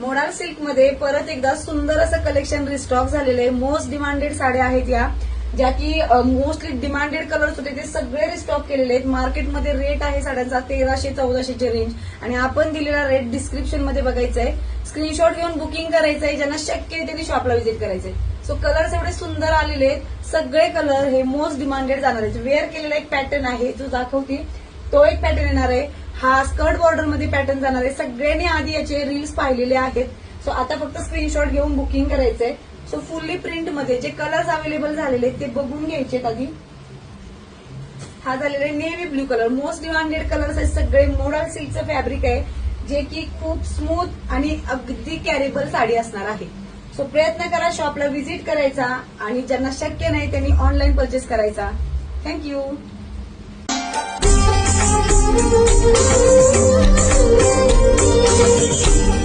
Modal silk मध्ये परत एकदा सुंदर असं कलेक्शन रिस्टॉक झालेलं आहे. मोस्ट डिमांडेड साड्या आहेत या, ज्या की मोस्टली डिमांडेड कलर्स होते ते सगळे रिस्टॉक केलेले आहेत. मार्केटमध्ये रेट आहे साड्यांचा 1300-1400 रेंज आणि आपण दिलेला रेट डिस्क्रिप्शन मध्ये बघायचा आहे. स्क्रीनशॉट घेऊन बुकिंग करायचं आहे. ज्यांना शक्य आहे त्यांनी शॉपला व्हिजिट करायचंय. सो कलर्स एवढे सुंदर आलेले आहेत. सगळे कलर हे मोस्ट डिमांडेड जाणार आहेत. वेअर केलेला एक पॅटर्न आहे जो दाखवते, तो एक पॅटर्न येणार आहे. हा स्कर्ट बॉर्डर मध्ये पॅटर्न जाणार आहे. सगळ्यांनी आधी याचे रील्स पाहिलेले आहेत. सो आता फक्त स्क्रीनशॉट घेऊन बुकिंग करायचंय. सो फुल्ली प्रिंट मध्ये जे कलर्स अवेलेबल झालेले आहेत ते बघून घ्यायचे आधी. हा झालेला आहे navy blue colour. Most demanded colours आहेत सगळे. मोडाल सिल्कचं फॅब्रिक आहे जे की खूप स्मूथ आणि अगदी कॅरेबल साडी असणार आहे. सो प्रयत्न करा शॉपला व्हिजिट करायचा आणि ज्यांना शक्य नाही त्यांनी ऑनलाईन परचेस करायचा. थँक्यू. Thank you.